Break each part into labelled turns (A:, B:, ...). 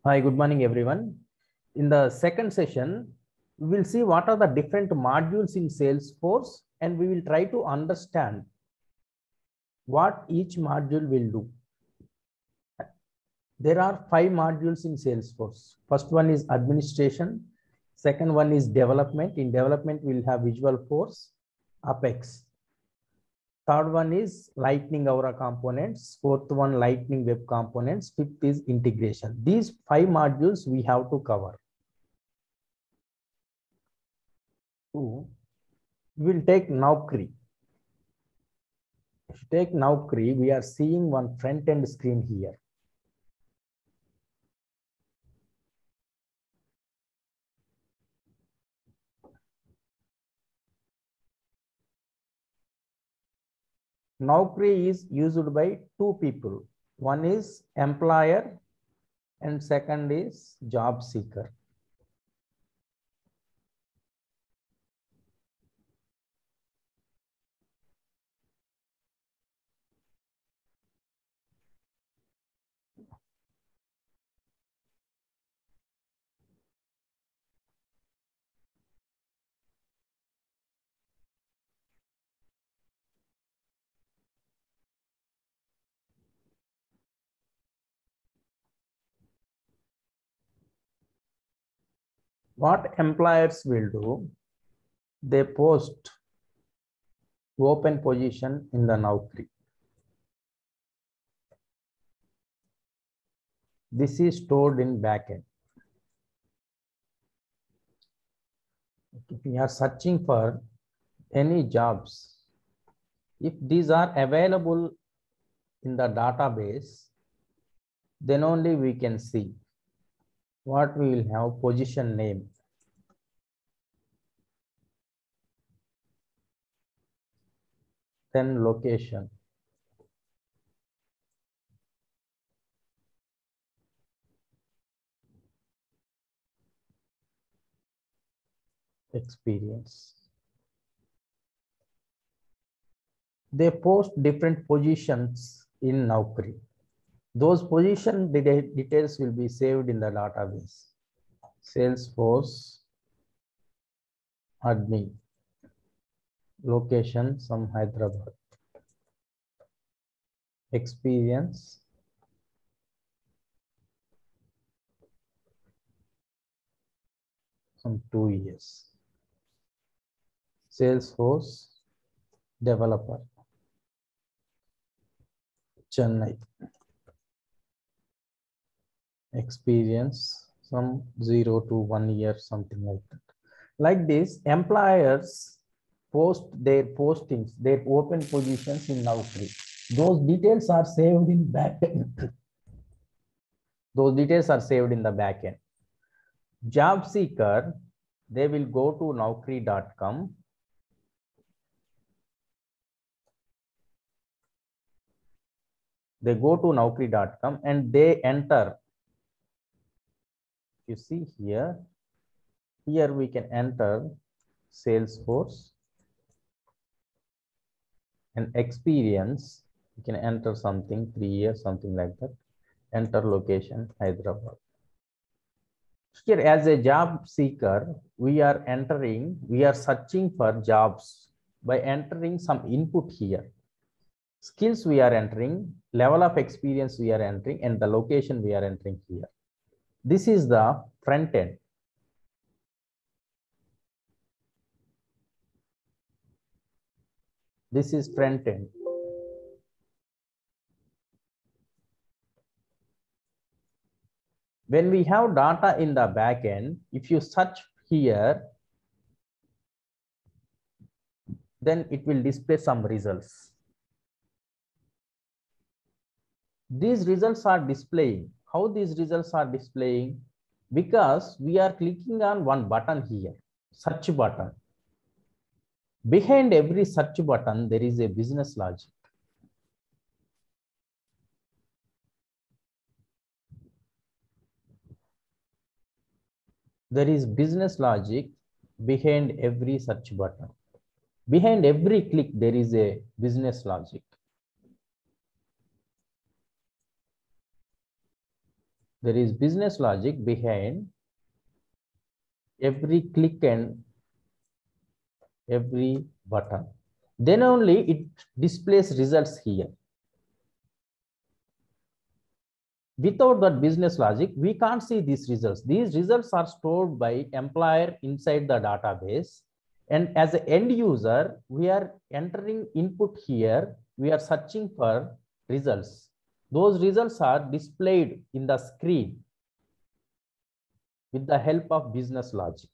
A: Hi, good morning, everyone. In the second session, we will see what are the different modules in Salesforce, and we will try to understand what each module will do. There are 5 modules in Salesforce. First one is administration. Second one is development. In development, we will have Visualforce, Apex. Third one is Lightning Aura components. Fourth one, Lightning Web components. Fifth is integration. These 5 modules we have to cover. We will take Naukri. If you take Naukri, we are seeing one front end screen here. Naukri is used by two people. One is employer and second is job seeker. What employers will do, they post open position in the Naukri. This is stored in backend. If we are searching for any jobs, if these are available in the database, then only we can see what we will have position name. Then location. Experience. They post different positions in Naukri. Those position details will be saved in the database. Salesforce admin. Location some Hyderabad. Experience. Some 2 years. Salesforce developer. Chennai. Experience some 0 to 1 year, something like that. Like this, employers post their postings, their open positions in Naukri. Those details are saved in backend. Those details are saved in the backend. Job seeker, they will go to naukri.com. They go to naukri.com and they enter. You see here we can enter Salesforce and experience. You can enter something 3 years, something like that. Enter location Hyderabad. Here as a job seeker, we are searching for jobs by entering some input here. Skills we are entering, level of experience we are entering, and the location we are entering here. This is the front end. This is front end. When we have data in the back end, if you search here, then it will display some results. These results are displaying. How these results are displaying? Because we are clicking on one button here, search button. Behind every search button, there is a business logic. There is business logic behind every search button. Behind every click, there is a business logic. There is business logic behind every click and every button. Then only it displays results here. Without that business logic, we can't see these results. These results are stored by employer inside the database. And as an end user, we are entering input here. We are searching for results. Those results are displayed in the screen with the help of business logic.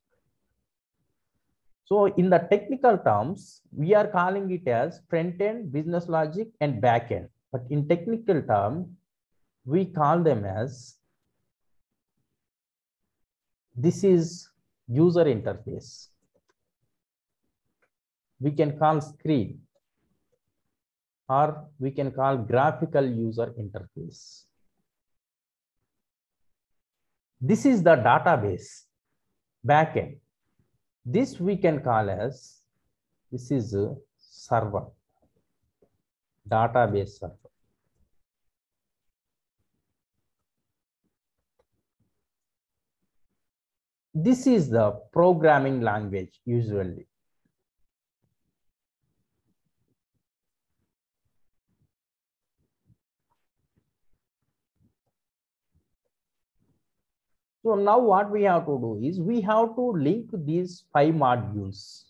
A: So in the technical terms, we are calling it as front-end, business logic, and back-end. But in technical terms, we call them as, this is user interface. We can call screen, or we can call graphical user interface. This is the database backend. This we can call as, this is a server, database server. This is the programming language usually. So now what we have to do is we have to link these 5 modules.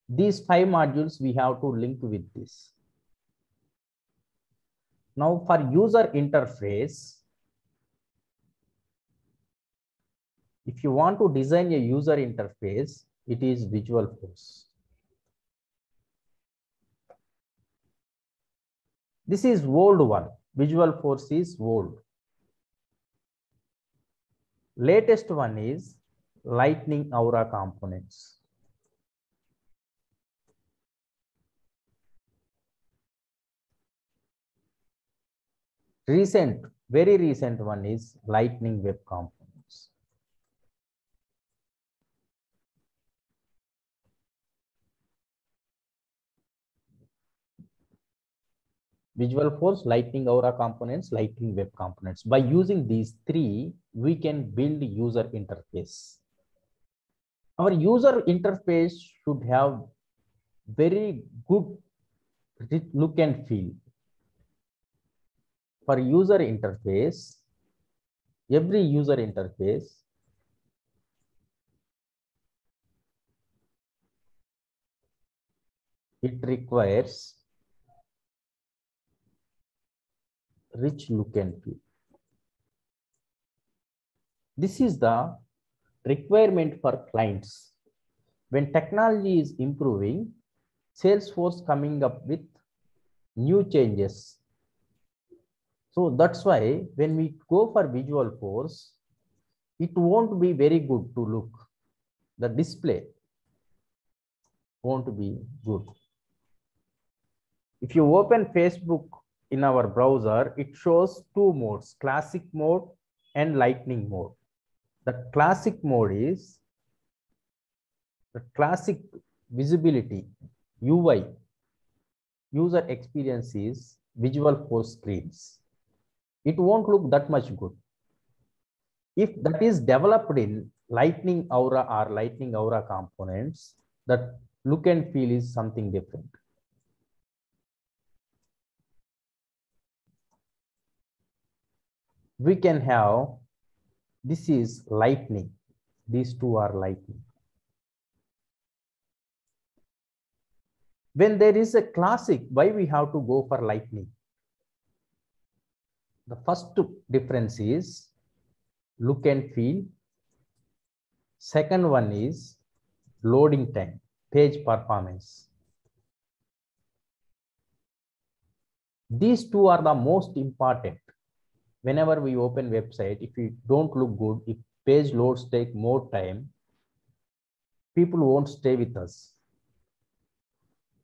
A: These 5 modules we have to link with this. Now for user interface, if you want to design a user interface, it is Visualforce. This is old one. Visualforce is old. Latest one is Lightning Aura components. Recent, very recent one is Lightning Web Components. Visualforce, Lightning Aura components, Lightning Web components. By using these 3, we can build user interface. Our user interface should have very good look and feel. For user interface, every user interface it requires rich look and feel. This is the requirement for clients. When technology is improving, Salesforce coming up with new changes. So that's why when we go for Visualforce, it won't be very good to look. The display won't be good. If you open Facebook in our browser, it shows 2 modes, classic mode and lightning mode. The classic mode is the classic visibility, UI, user experience is Visualforce screens. It won't look that much good. If that is developed in Lightning Aura or Lightning Aura components, that look and feel is something different. We can have, this is lightning. These 2 are lightning. When there is a classic, why we have to go for lightning? The first difference is look and feel. Second one is loading time, page performance. These 2 are the most important. Whenever we open website, if it don't look good, if page loads take more time, people won't stay with us.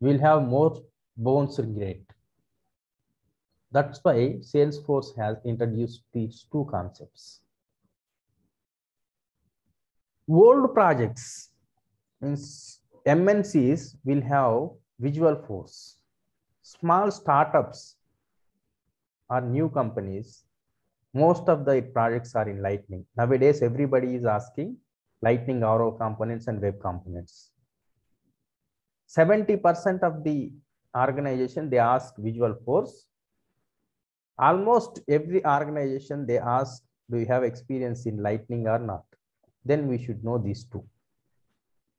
A: We'll have more bouncing rate. That's why Salesforce has introduced these 2 concepts. Old projects means MNCs will have Visualforce. Small startups or new companies Most of the projects are in Lightning. Nowadays, everybody is asking Lightning RO components and web components. 70% of the organization, they ask Visualforce. Almost every organization, they ask, do you have experience in Lightning or not? Then we should know these two.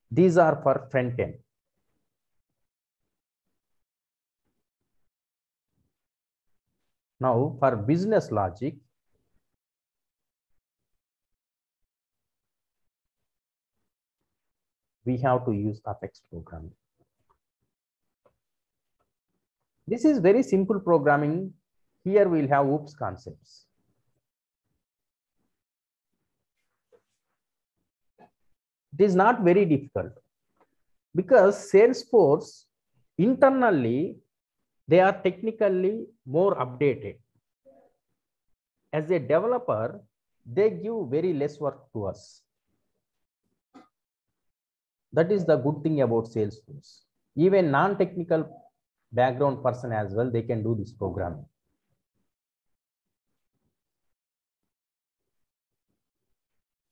A: These are for front end. Now for business logic, we have to use Apex programming. This is very simple programming. Here we'll have OOPS concepts. It is not very difficult because Salesforce internally, they are technically more updated. As a developer, they give very less work to us. That is the good thing about Salesforce. Even non-technical background person as well, they can do this programming.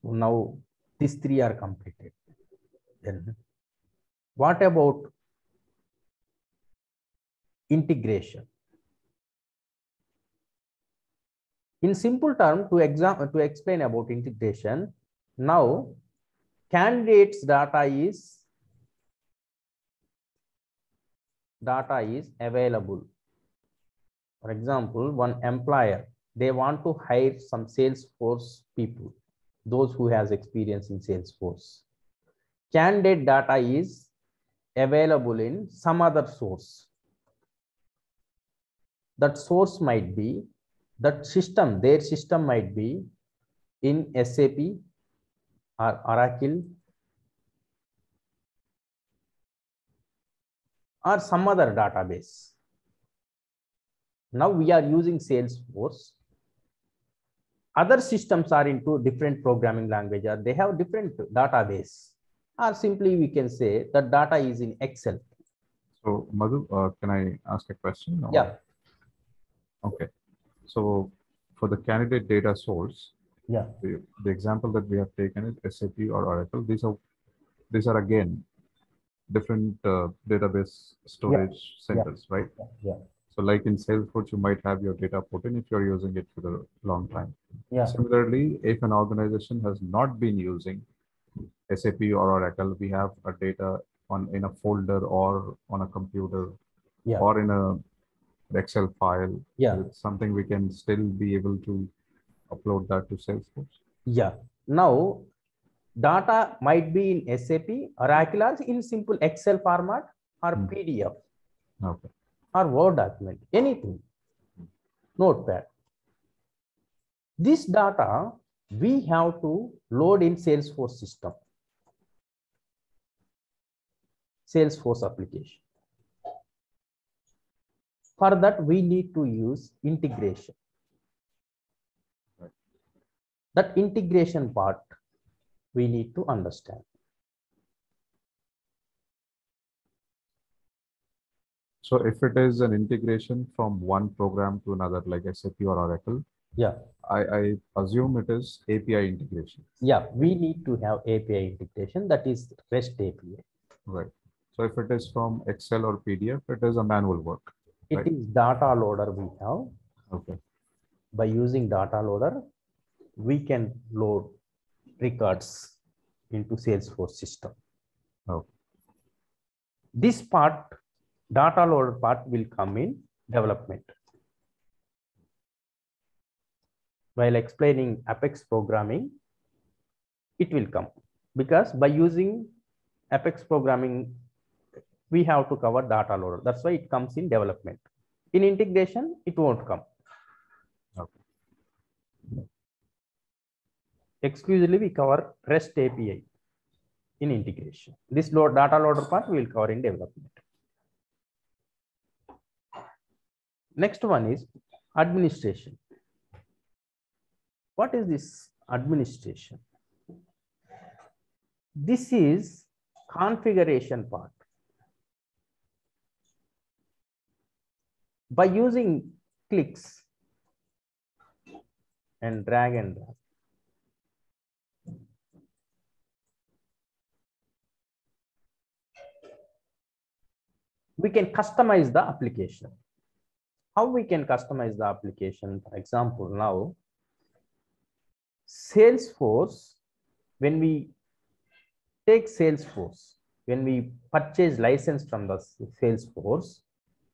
A: Now these three are completed. Then what about integration? In simple terms, to explain about integration, now candidates data is available. For example, one employer, they want to hire some Salesforce people, those who has experience in Salesforce. Candidate data is available in some other source. That source might be, that system, their system might be in SAP or Oracle or some other database. Now we are using Salesforce. Other systems are into different programming language, or they have different database, or simply we can say that data is in Excel.
B: So Madhu, can I ask a question? Or?
A: Yeah.
B: Okay. So for the candidate data source,
A: yeah,
B: the example that we have taken is SAP or Oracle. These are again different database storage centers, right?
A: Yeah.
B: So like in Salesforce, you might have your data put in if you're using it for a long time.
A: Yeah.
B: Similarly, if an organization has not been using SAP or Oracle, we have a data in a folder or on a computer or in a Excel file. It's something we can still be able to upload that to Salesforce.
A: Yeah. Now, data might be in SAP, Oracle, or in simple Excel format or PDF.
B: Okay.
A: Or Word document, anything. Notepad. This data we have to load in Salesforce system. Salesforce application. For that, we need to use integration. That integration part we need to understand.
B: So if it is an integration from one program to another, like SAP or Oracle, I assume it is API integration.
A: Yeah, we need to have API integration, that is REST API.
B: Right. So if it is from Excel or PDF, it is a manual work.
A: It is data loader we have.
B: Okay.
A: By using data loader, we can load records into Salesforce system.
B: Okay.
A: This part, data loader part, will come in development. While explaining Apex programming, it will come, because by using Apex programming, we have to cover data loader. That's why it comes in development. In integration, it won't come.
B: Okay.
A: Exclusively, we cover REST API in integration. This data loader part we will cover in development. Next one is administration. What is this administration? This is configuration part. By using clicks, and drag and drop. We can customize the application. How we can customize the application? For example, now Salesforce, when we take Salesforce, when we purchase license from the Salesforce,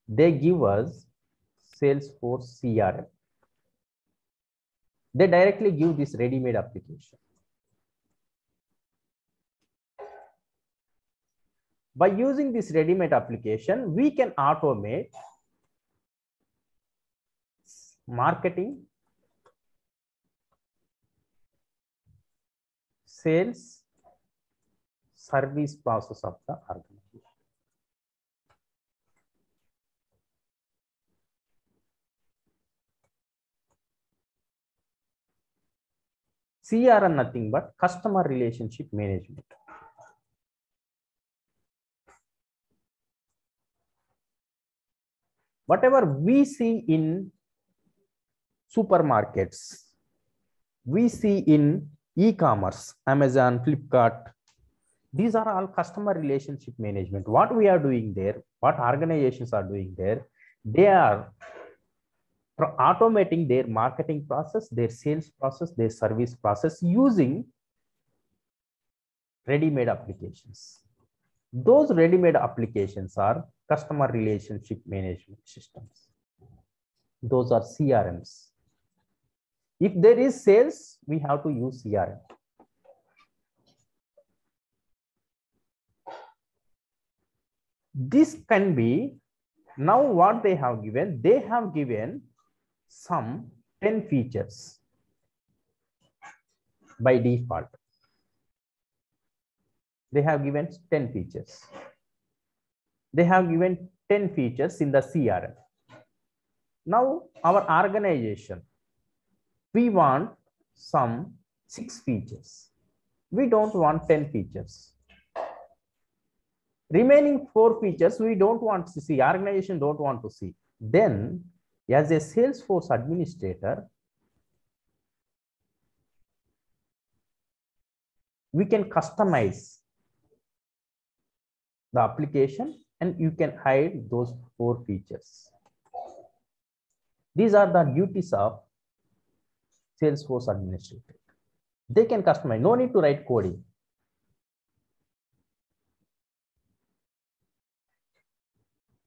A: they give us Salesforce CRM. They directly give this ready-made application. By using this ready-made application, we can automate marketing, sales, service process of the organization. CRM nothing but customer relationship management. Whatever we see in supermarkets, we see in e-commerce, Amazon, Flipkart, these are all customer relationship management. What we are doing there, what organizations are doing there, they are automating their marketing process, their sales process, their service process using ready-made applications. Those ready-made applications are customer relationship management systems. Those are CRMs. If there is sales, we have to use CRM. This can be, now what they have given some 10 features by default. They have given 10 features. They have given 10 features in the CRM. Now our organization, we want some 6 features. We don't want 10 features. Remaining 4 features we don't want to see, organization don't want to see. Then as a Salesforce administrator, we can customize the application and you can hide those 4 features. These are the duties of Salesforce administrator. They can customize, no need to write coding.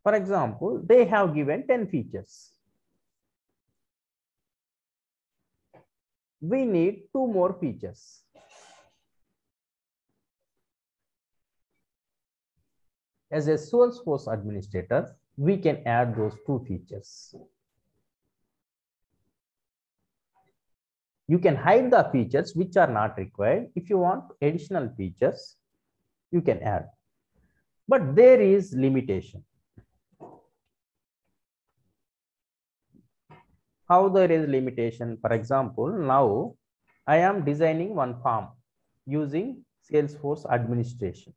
A: For example, they have given 10 features. We need 2 more features. As a Salesforce administrator, we can add those 2 features. You can hide the features which are not required. If you want additional features, you can add. But there is limitation. How there is limitation? For example, now I am designing one form using Salesforce administration.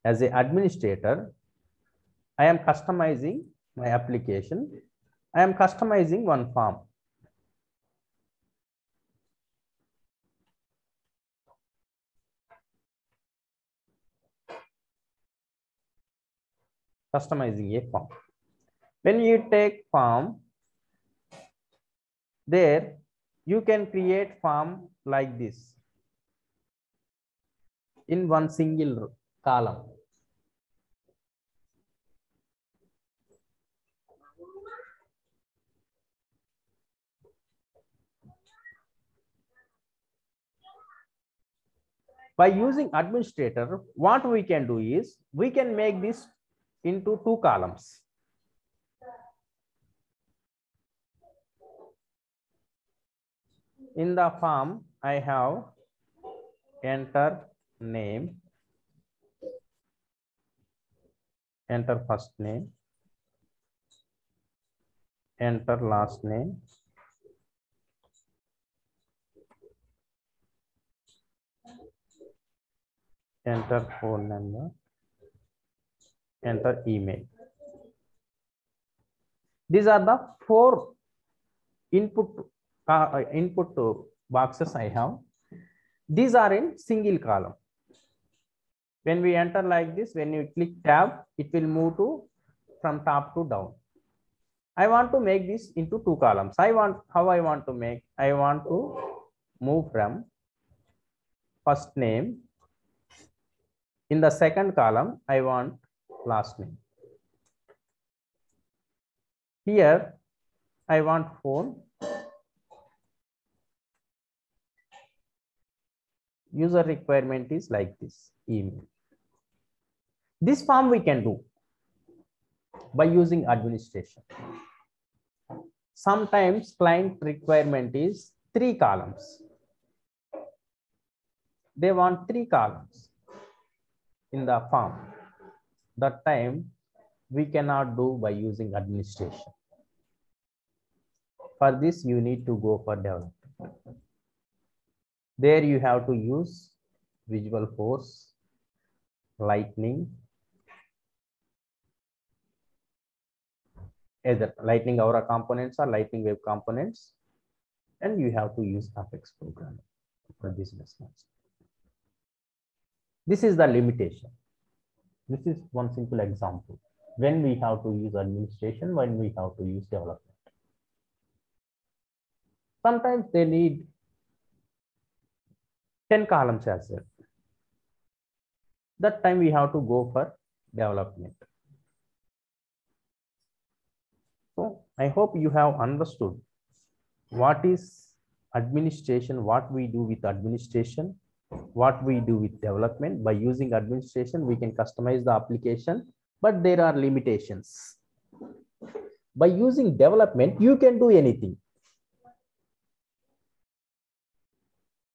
A: As an administrator, I am customizing my application. I am customizing one form. Customizing a form. When you take form, there you can create form like this in one single column. By using administrator, what we can do is we can make this into 2 columns. In the form, I have enter name, enter first name, enter last name, enter phone number, enter email. These are the 4 input input boxes I have. These are in single column. When we enter like this, when you click tab, it will move to from top to down. I want to make this into 2 columns. How I want to make? I want to move from first name. In the second column, I want last name. Here, I want phone. User requirement is like this, email. This form we can do by using administration. Sometimes client requirement is 3 columns. They want 3 columns in the form. That time we cannot do by using administration. For this, you need to go for development. There you have to use Visualforce, Lightning, either Lightning Aura components or Lightning Web components, and you have to use Apex programming for this business. This is the limitation. This is one simple example. When we have to use administration, when we have to use development. Sometimes they need 10 columns as well. That time we have to go for development. So I hope you have understood what is administration, what we do with administration, what we do with development. By using administration, we can customize the application, but there are limitations. By using development, you can do anything.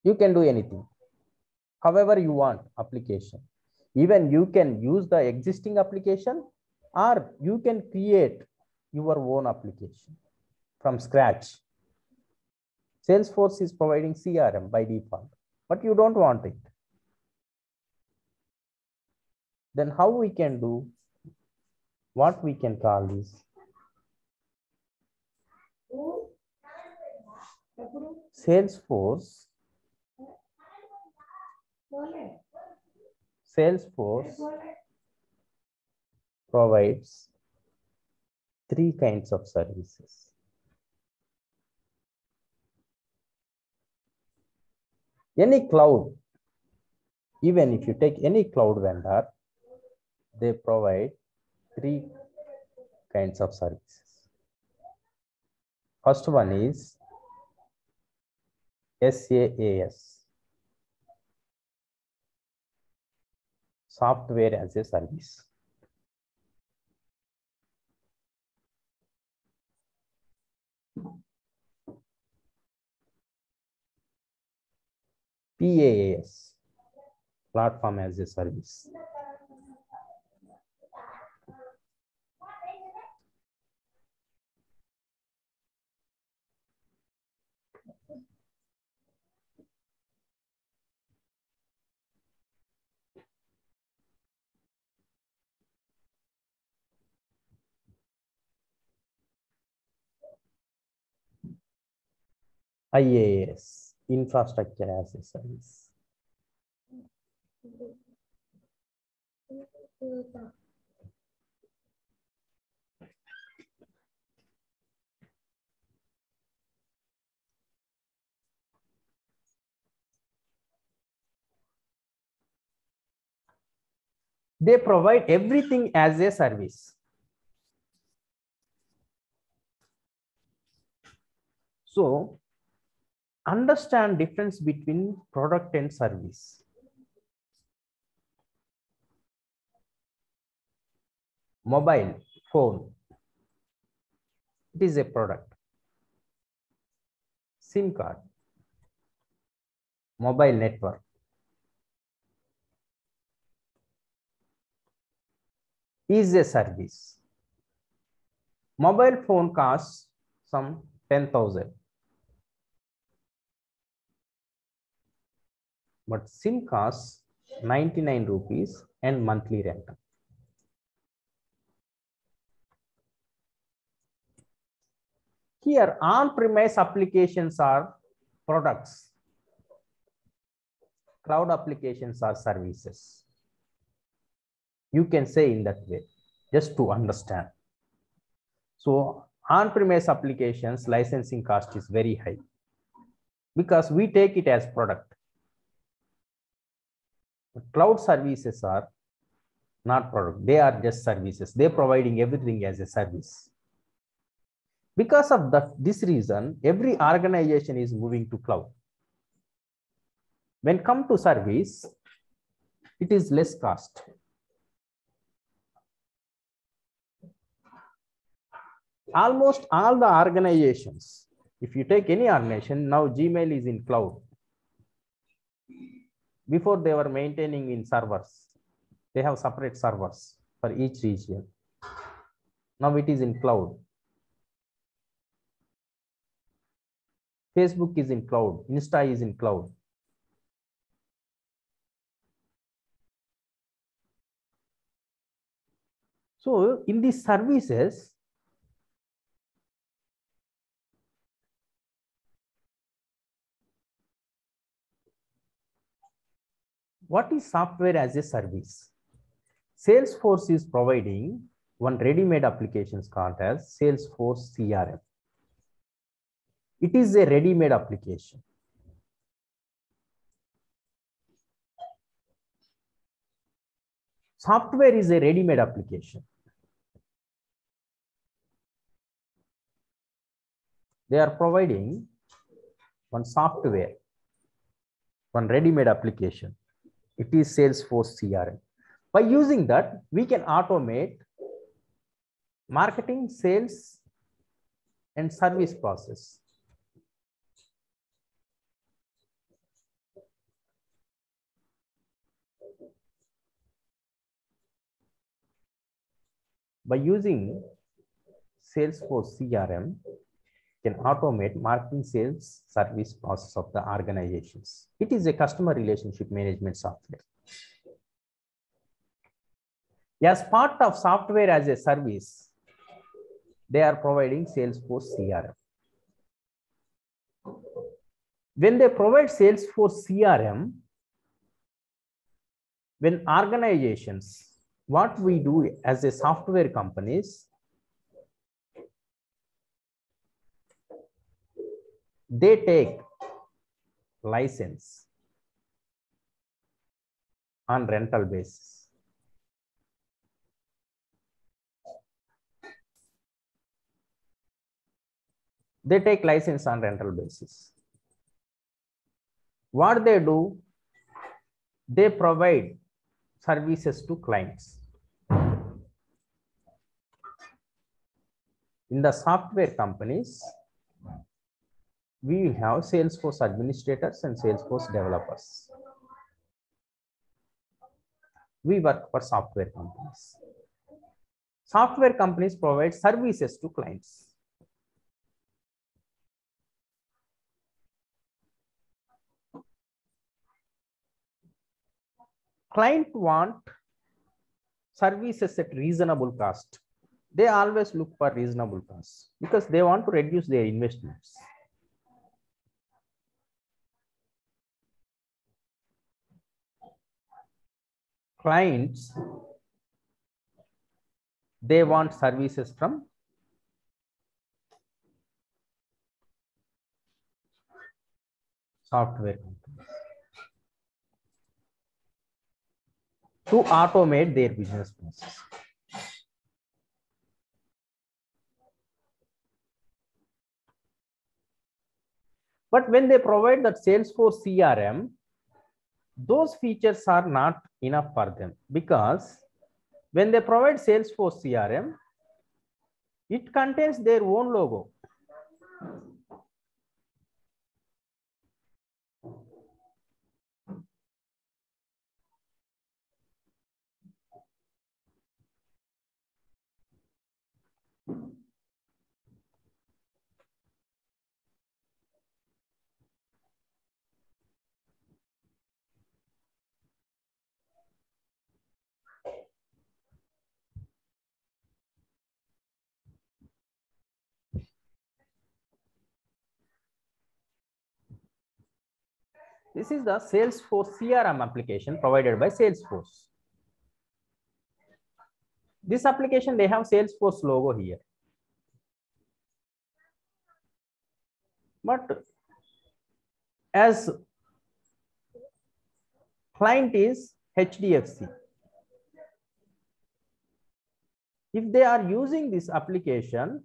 A: You can do anything, however you want application. Even you can use the existing application, or you can create your own application from scratch. Salesforce is providing CRM by default, but you don't want it. Then how we can do? What we can call this? Salesforce provides 3 kinds of services. Any cloud, even if you take any cloud vendor, they provide 3 kinds of services. First one is SaaS, software as a service. PaaS, platform as a service. IaaS, infrastructure as a service. They provide everything as a service. So understand difference between product and service. Mobile phone, it is a product. SIM card, mobile network, is a service. Mobile phone costs some 10,000. But SIM costs 99 rupees and monthly rental. Here, on-premise applications are products. Cloud applications are services. You can say in that way, just to understand. So on-premise applications licensing cost is very high because we take it as product. But cloud services are not product. They are just services. They're providing everything as a service. Because of this reason, every organization is moving to cloud. When come to service, it is less cost. Almost all the organizations, if you take any organization, now Gmail is in cloud. Before they were maintaining in servers. They have separate servers for each region. Now it is in cloud. Facebook is in cloud. Insta is in cloud. So in these services, what is software as a service? Salesforce is providing one ready-made applications called as Salesforce CRM. It is a ready-made application. Software is a ready-made application. They are providing one software, one ready-made application. It is Salesforce CRM. By using that, we can automate marketing, sales, and service process. By using Salesforce CRM, can automate marketing, sales, service process of the organizations. It is a customer relationship management software. As part of software as a service, they are providing Salesforce CRM. When they provide Salesforce CRM, when organizations, what we do as a software companies, they take license on rental basis. They take license on rental basis. What they do, they provide services to clients. In the software companies, we have Salesforce administrators and Salesforce developers. We work for software companies. Software companies provide services to clients. Client want services at reasonable cost. They always look for reasonable cost because they want to reduce their investments. Clients, they want services from software companies to automate their business process. But when they provide that Salesforce CRM, those features are not enough for them because when they provide Salesforce CRM, it contains their own logo. This is the Salesforce CRM application provided by Salesforce. This application, they have Salesforce logo here. But as client is HDFC, if they are using this application,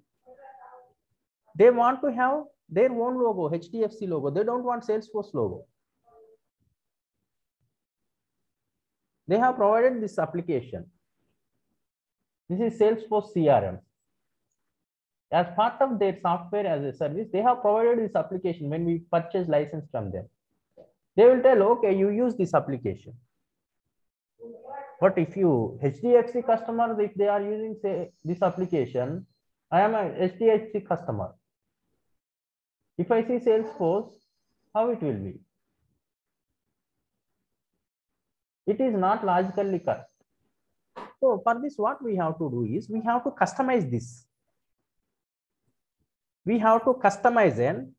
A: they want to have their own logo, HDFC logo. They don't want Salesforce logo. They have provided this application. This is Salesforce CRM. As part of their software as a service, they have provided this application when we purchase license from them. They will tell, okay, you use this application. But if you HDFC customers, if they are using say this application, I am a HDFC customer. If I see Salesforce, how it will be? It is not logically correct. So for this, what we have to do is we have to customize this. We have to customize and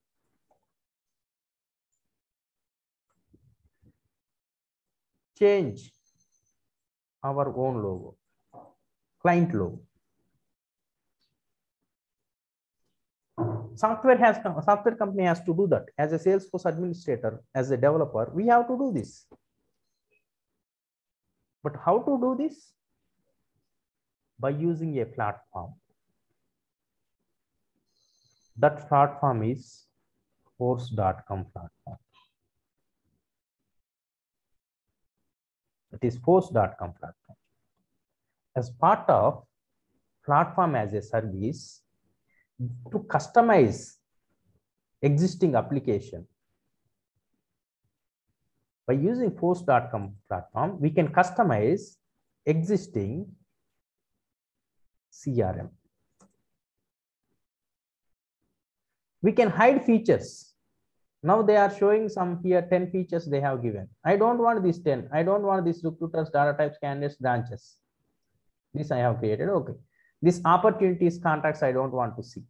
A: change our own logo, client logo. Software company has to do that. As a Salesforce administrator, as a developer, we have to do this. But how to do this? By using a platform. That platform is Force.com platform. It is Force.com platform. As part of platform as a service, to customize existing application, by using Force.com platform, we can customize existing CRM. We can hide features. Now they are showing some here 10 features they have given. I don't want these 10. I don't want these recruiters, data types, candidates, branches. This I have created. Okay. This opportunities, contacts, I don't want to see.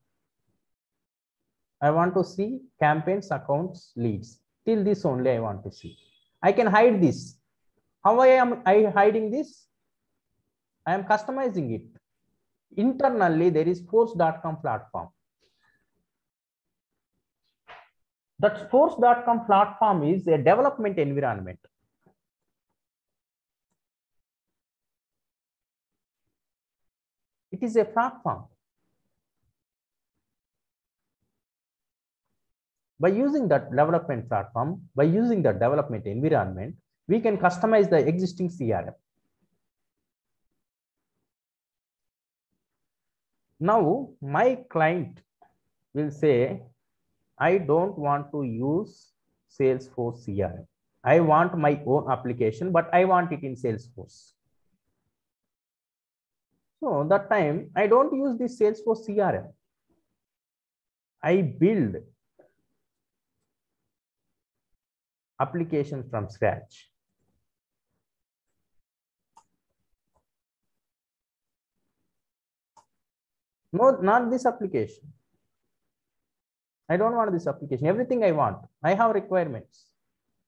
A: I want to see campaigns, accounts, leads. Till this only I want to see. I can hide this. How am I hiding this? I am customizing it. Internally, there is Force.com platform. That Force.com platform is a development environment. It is a platform. By using that development platform, by using the development environment, we can customize the existing CRM. Now, my client will say, I don't want to use Salesforce CRM. I want my own application, but I want it in Salesforce. So that time, I don't use this Salesforce CRM. I build application from scratch. No, not this application. I don't want this application. Everything I want. I have requirements.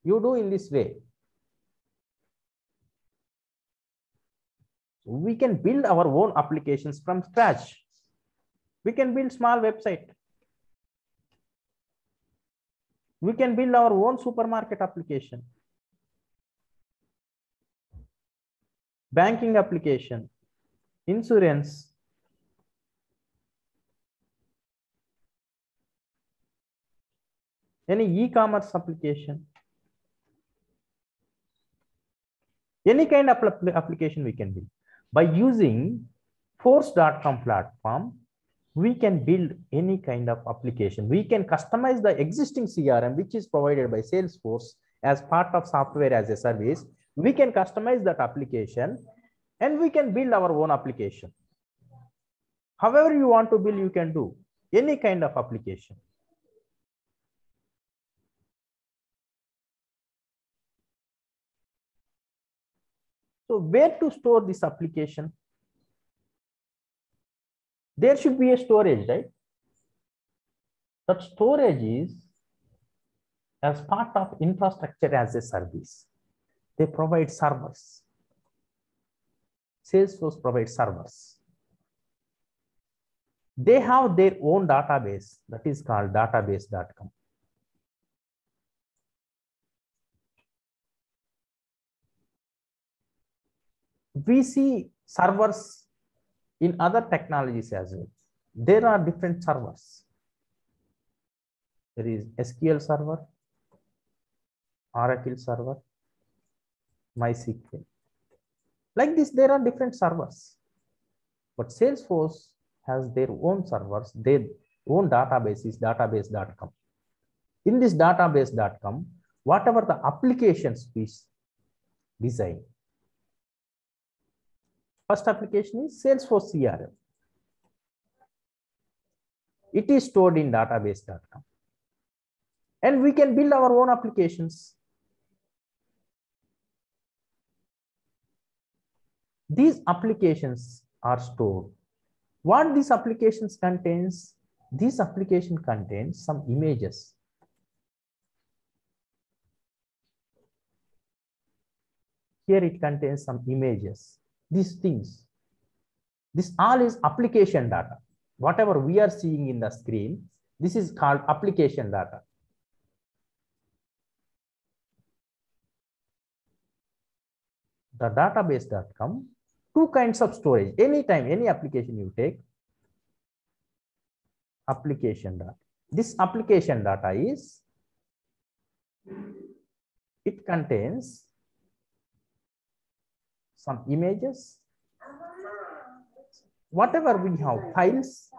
A: You do in this way. We can build our own applications from scratch. We can build small website. We can build our own supermarket application. Banking application. Insurance. Any e-commerce application. Any kind of application we can build. By using Force.com platform, we can build any kind of application. We can customize the existing CRM, which is provided by Salesforce as part of software as a service. We can customize that application and we can build our own application. However you want to build, you can do any kind of application. So where to store this application? There should be a storage, right? That storage is as part of infrastructure as a service, they provide servers. Salesforce provides servers. They have their own database that is called database.com. We see servers in other technologies as well. There are different servers. There is SQL server, Oracle server, MySQL. Like this, there are different servers. But Salesforce has their own servers, their own database is database.com. In this database.com, whatever the applications we design, first application is Salesforce CRM. It is stored in database.com. And we can build our own applications. These applications are stored. What these applications contains? This application contains some images. Here it contains some images. These things. This all is application data. Whatever we are seeing in the screen, this is called application data. The database.com, two kinds of storage. Anytime, any application you take, application data. This application data is, it contains some images, whatever we have, files.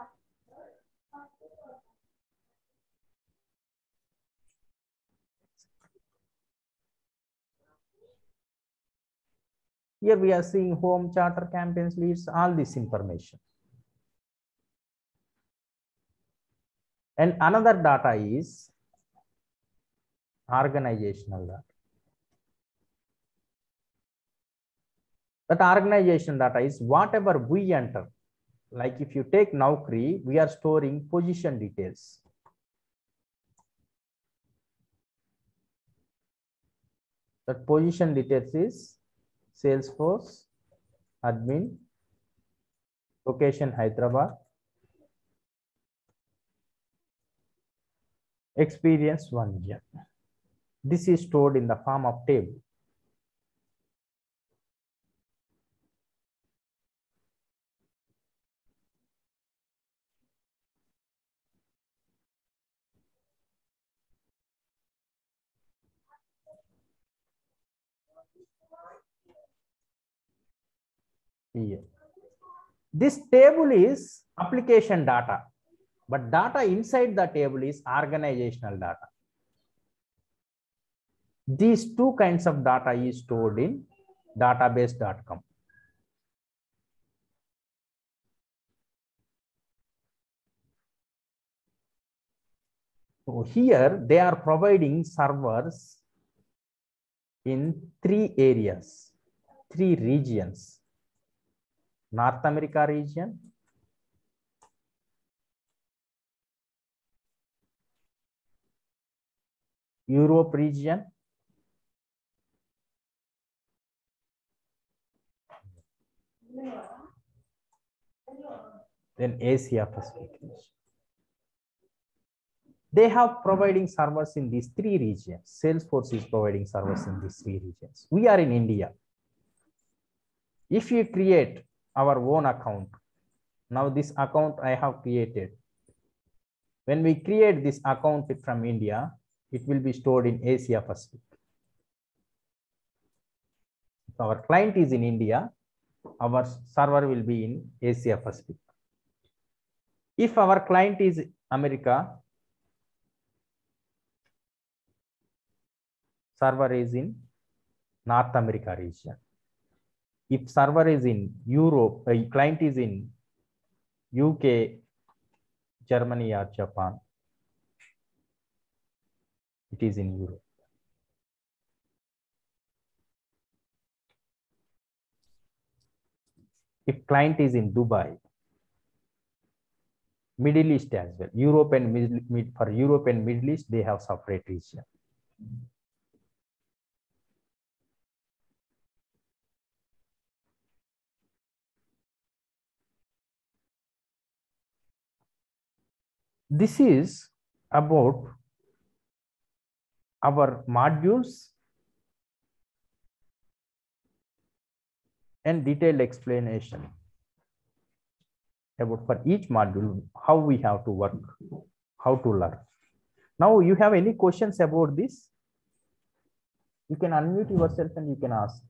A: Here we are seeing home, charter, campaigns, leads, all this information. And another data is organizational data. That organization data is whatever we enter. Like if you take Naukri, we are storing position details. That position details is Salesforce, admin, location Hyderabad, experience 1 year. This is stored in the form of table. Here. This table is application data, but data inside the table is organizational data. These two kinds of data is stored in database.com. So here they are providing servers in 3 areas, 3 regions. North America region, Europe region, then Asia Pacific region. They have providing servers in these 3 regions. Salesforce is providing servers in these 3 regions. We are in India. If you create our own account, now this account I have created. When we create this account from India, it will be stored in Asia Pacific. If our client is in India, our server will be in Asia Pacific. If our client is America, server is in North America region. If server is in Europe, client is in UK, Germany or Japan, it is in Europe. If client is in Dubai, Middle East as well, Europe and for Europe and Middle East, they have separate region. This is about our modules and detailed explanation about for each module, how we have to work, how to learn. Now, you have any questions about this? You can unmute yourself and you can ask.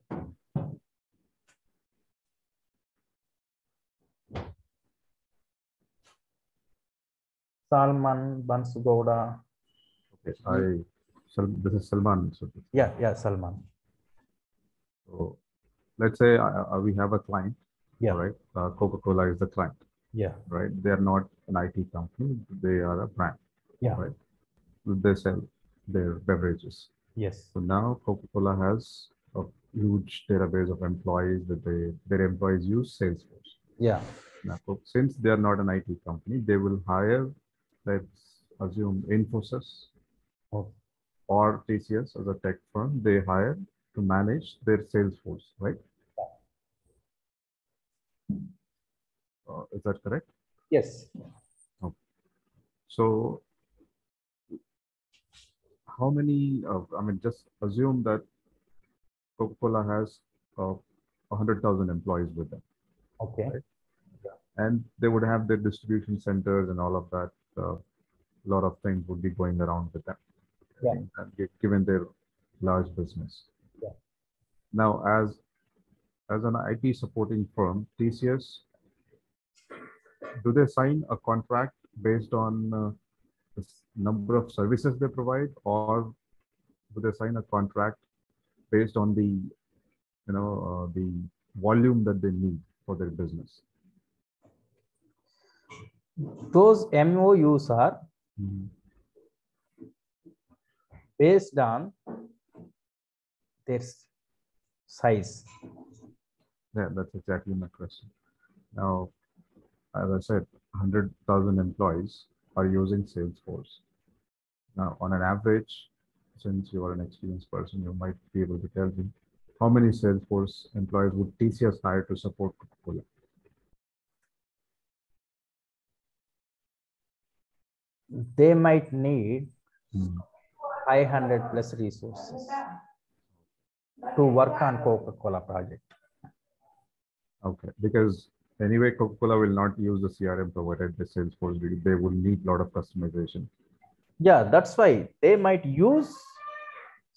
A: Salman Bansugowda.
B: Okay, this is Salman.
A: Yeah, Salman.
B: So let's say we have a client.
A: Yeah.
B: Right. Coca-Cola is the client.
A: Yeah.
B: Right. They are not an IT company. They are a brand.
A: Yeah.
B: Right. They sell their beverages.
A: Yes.
B: So now Coca-Cola has a huge database of employees that their employees use Salesforce.
A: Yeah.
B: Now, since they are not an IT company, they will hire, let's assume, Infosys or TCS as a tech firm. They hire to manage their Salesforce, right? Is that correct?
A: Yes.
B: Okay. So how many, just assume that Coca-Cola has 100,000 employees with them.
A: Okay.
B: Right? And they would have their distribution centers and all of that. A lot of things would be going around with them.
A: Yeah.
B: Given their large business.
A: Yeah.
B: Now, as an IT supporting firm, TCS, do they sign a contract based on the number of services they provide, or do they sign a contract based on the the volume that they need for their business?
A: Those MOUs are based on their size.
B: Yeah, that's exactly my question. Now, as I said, 100,000 employees are using Salesforce. Now, on an average, since you are an experienced person, you might be able to tell me how many Salesforce employees would TCS hire to support Coca-Cola?
A: They might need 500 plus resources to work on Coca-Cola project.
B: Okay, because anyway, Coca-Cola will not use the CRM provided by Salesforce. They will need a lot of customization.
A: Yeah, that's why they might use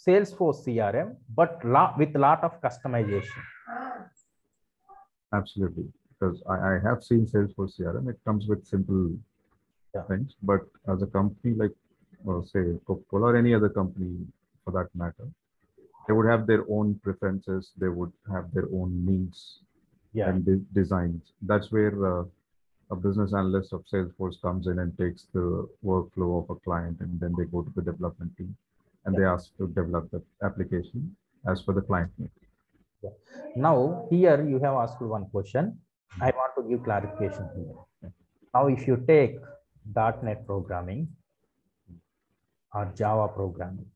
A: Salesforce CRM, but with a lot of customization.
B: Absolutely, because I have seen Salesforce CRM. It comes with simple things, but as a company like, say, Coca-Cola or any other company for that matter, they would have their own preferences. They would have their own needs and designs. That's where a business analyst of Salesforce comes in and takes the workflow of a client, and then they go to the development team and they ask to develop the application as per the client need.
A: Now, here you have asked one question. I want to give clarification here. Now, if you take .NET programming or Java programming,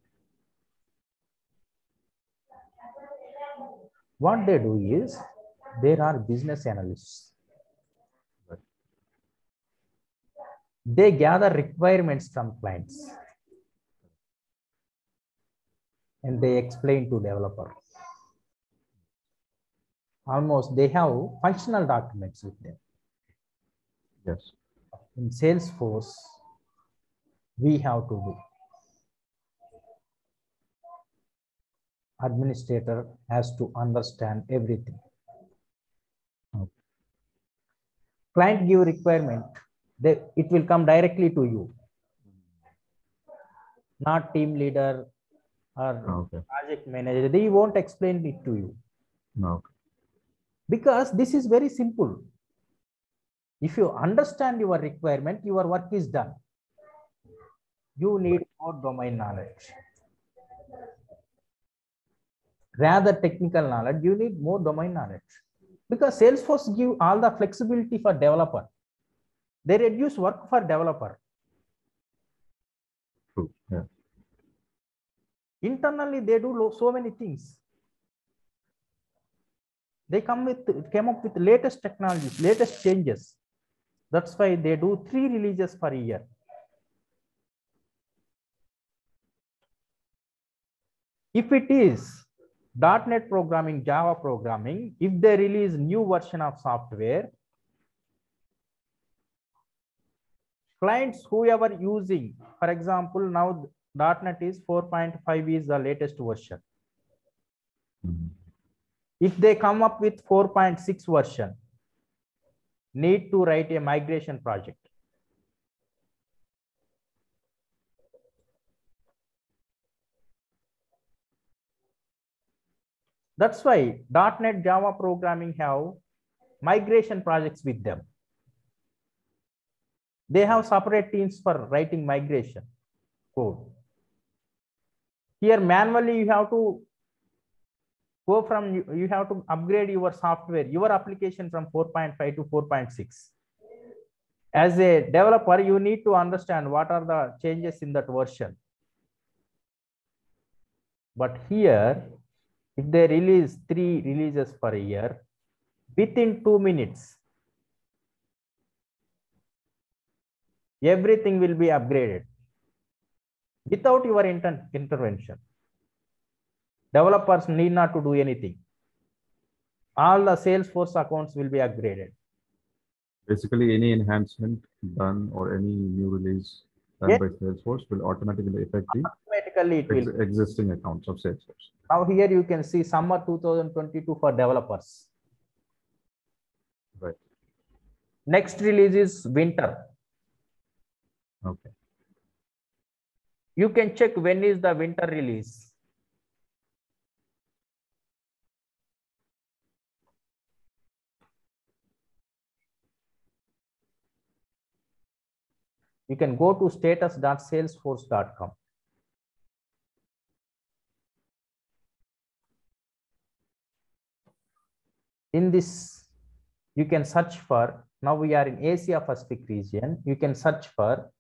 A: what they do is there are business analysts. They gather requirements from clients and they explain to developers. Almost they have functional documents with them.
B: Yes.
A: In Salesforce, we have to do. Administrator has to understand everything.
B: Okay.
A: Client give requirement, it will come directly to you, not team leader or project manager. They won't explain it to you.
B: No.
A: Because this is very simple. If you understand your requirement, your work is done. You need more domain knowledge. Rather technical knowledge, you need more domain knowledge. Because Salesforce give all the flexibility for developer. They reduce work for developer.
B: True. Yeah.
A: Internally, they do so many things. They came up with latest technologies, latest changes. That's why they do 3 releases per year. If it is .NET programming, Java programming, if they release new version of software, clients whoever using, for example, now .NET is 4.5 is the latest version. If they come up with 4.6 version, need to write a migration project. That's why .NET Java programming have migration projects with them. They have separate teams for writing migration code. Here manually you have to go from, you have to upgrade your software, your application from 4.5 to 4.6. As a developer, you need to understand what are the changes in that version. But here, if they release 3 releases per year, within 2 minutes, everything will be upgraded without your intervention. Developers need not to do anything. All the Salesforce accounts will be upgraded.
B: Basically, any enhancement done or any new release done by Salesforce will automatically affect the existing accounts of Salesforce.
A: Now here you can see summer 2022 for developers.
B: Right.
A: Next release is winter.
B: Okay.
A: You can check when is the winter release. You can go to status.salesforce.com. In this, you can search for, now we are in Asia Pacific region, you can search for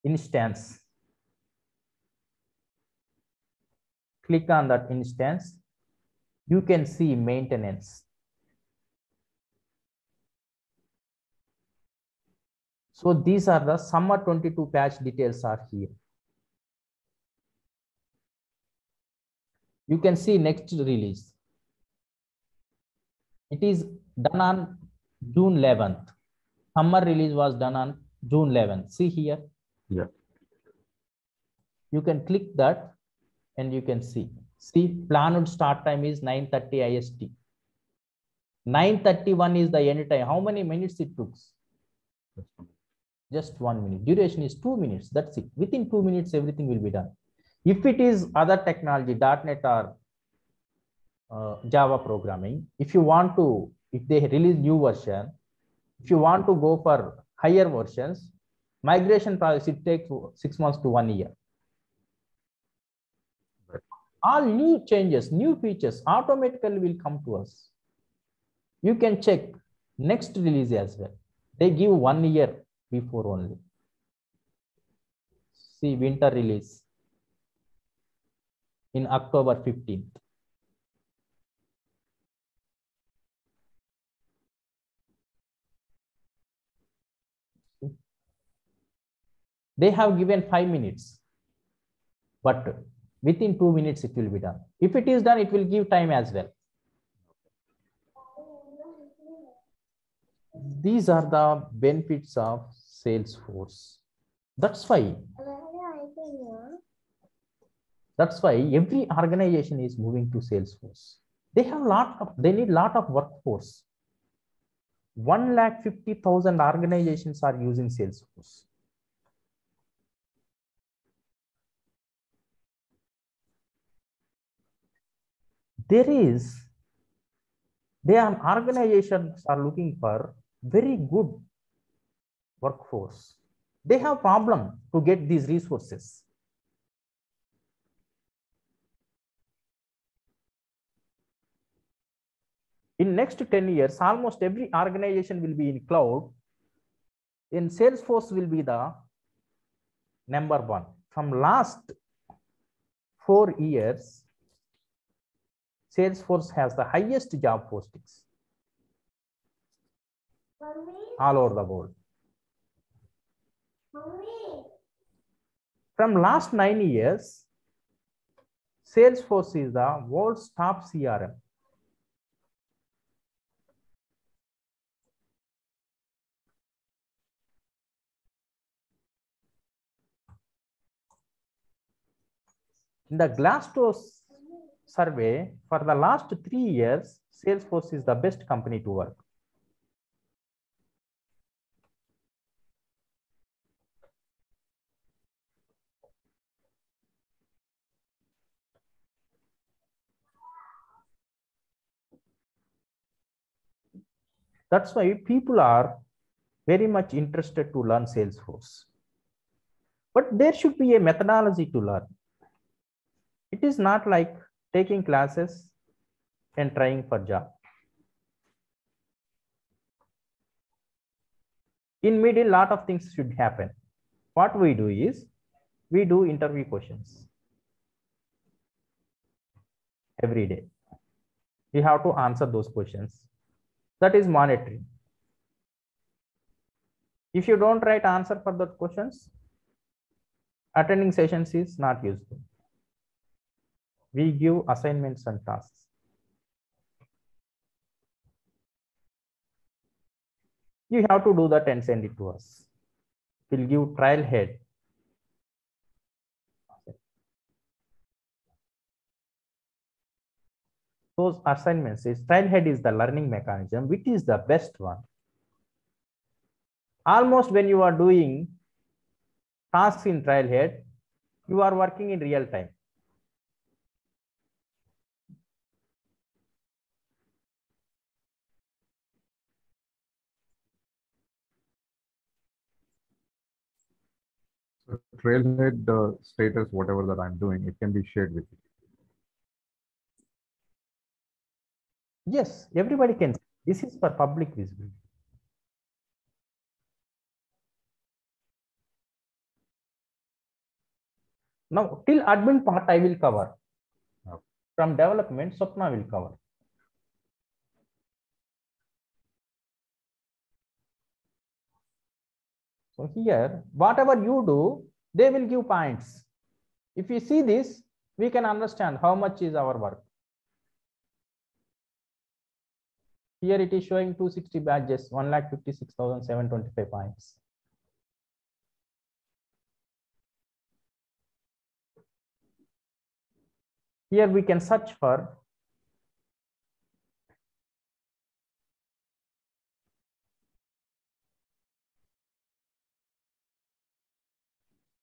A: instance. Click on that instance. You can see maintenance. So these are the summer 22 patch details are here. You can see next release. It is done on June 11th. Summer release was done on June 11th. See here.
B: Yeah.
A: You can click that and you can see. See, planned start time is 9:30 IST. 9:31 is the end time. How many minutes it took? Just 1 minute. Duration is 2 minutes. That's it. Within 2 minutes, everything will be done. If it is other technology, .NET or Java programming, if you want to, if they release new version, if you want to go for higher versions, migration process, it takes 6 months to 1 year.
B: Right.
A: All new changes, new features automatically will come to us. You can check next release as well. They give 1 year before only. See winter release in October 15th. They have given 5 minutes, but within 2 minutes it will be done. If it is done, it will give time as well. These are the benefits of Salesforce. That's why every organization is moving to Salesforce. They need lot of workforce. 150,000 organizations are using Salesforce. Organizations are looking for very good workforce. They have problem to get these resources. In next 10 years, almost every organization will be in cloud. In Salesforce will be the number one. From last 4 years, Salesforce has the highest job postings all over the world. From last 9 years, Salesforce is the world's top CRM. In the Glassdoor survey, for the last 3 years, Salesforce is the best company to work. That's why people are very much interested to learn Salesforce. But there should be a methodology to learn. It is not like taking classes and trying for job. In middle, lot of things should happen. What we do is, we do interview questions every day. We have to answer those questions. That is monitoring. If you don't write answer for the questions, attending sessions is not useful. We give assignments and tasks. You have to do that and send it to us. We'll give trial head. Those assignments is trial head is the learning mechanism, which is the best one. Almost when you are doing tasks in trial head, you are working in real time.
B: So Trailhead status, whatever that I'm doing, it can be shared with you.
A: Yes, everybody can. This is for public visibility. Now, till admin part, I will cover.
B: Okay.
A: From development, Swapna will cover. So here, whatever you do, they will give points. If you see this, we can understand how much is our work. Here it is showing 260 badges, 1,56,725 points. Here we can search for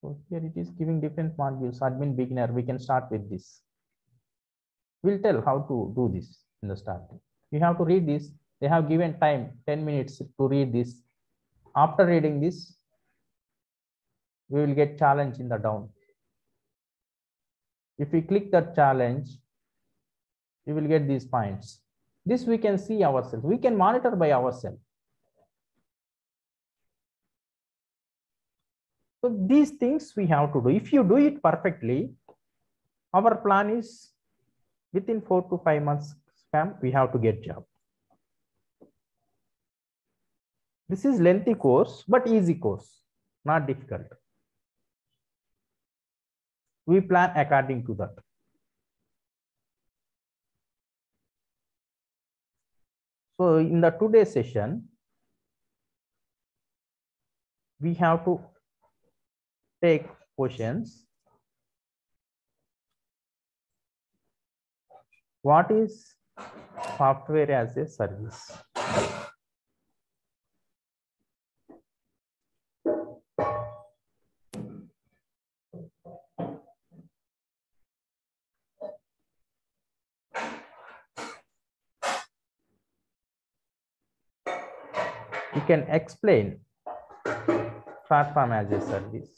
A: so here it is giving different modules. Admin beginner, we can start with this. We'll tell how to do this in the starting. You have to read this. They have given time 10 minutes to read this. After reading this, we will get challenge in the down. If we click that challenge, we will get these points. This we can see ourselves. We can monitor by ourselves. So these things we have to do. If you do it perfectly, our plan is within 4 to 5 months span, we have to get job. This is lengthy course, but easy course, not difficult. We plan according to that. So in the today's session, we have to take questions. What is software as a service? You can explain platform as a service,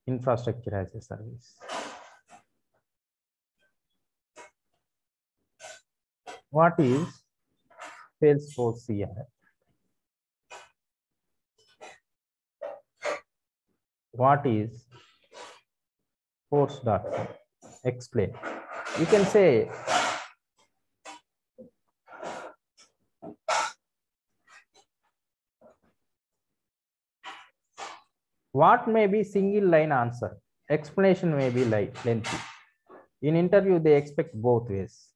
A: infrastructure as a service. What is Salesforce CRM? What is course.com. Explain. You can say what may be single line answer. Explanation may be lengthy. In interview, they expect both ways.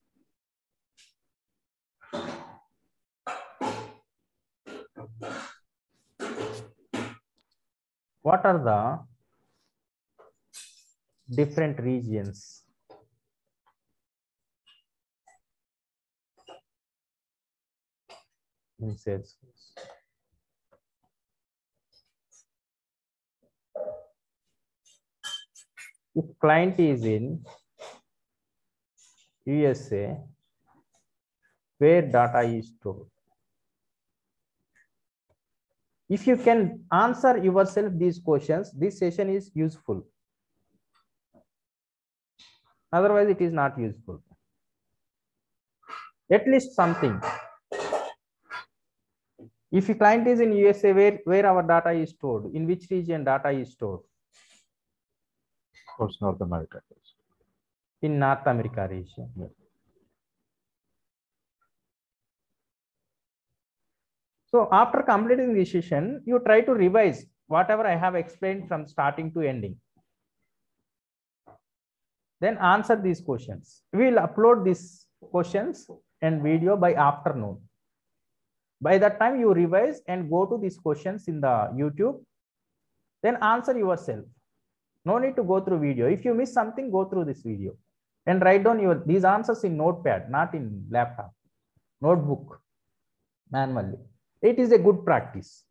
A: What are the different regions? In Salesforce. If client is in USA, where data is stored? If you can answer yourself these questions, this session is useful. Otherwise, it is not useful. At least something. If a client is in USA, where our data is stored, in which region data is stored?
B: Of course, North America.
A: In North America region.
B: Yeah.
A: So after completing this session, you try to revise whatever I have explained from starting to ending. Then answer these questions. We will upload these questions and video by afternoon. By that time, you revise and go to these questions in the YouTube. Then answer yourself. No need to go through video. If you miss something, go through this video and write down these answers in notepad, not in laptop, notebook, manually. It is a good practice.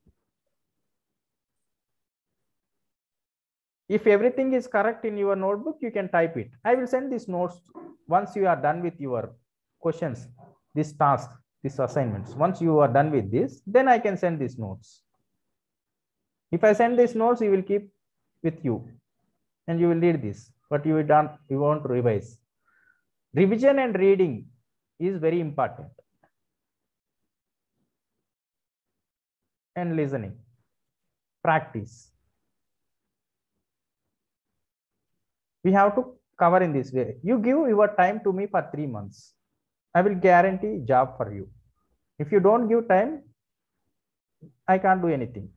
A: If everything is correct in your notebook, you can type it. I will send these notes once you are done with your questions, this task, these assignments. Once you are done with this, then I can send these notes. If I send these notes, you will keep with you and you will read this, but you won't revise. Revision and reading is very important. And listening, practice. We have to cover in this way. You give your time to me for 3 months. I will guarantee job for you. If you don't give time, I can't do anything.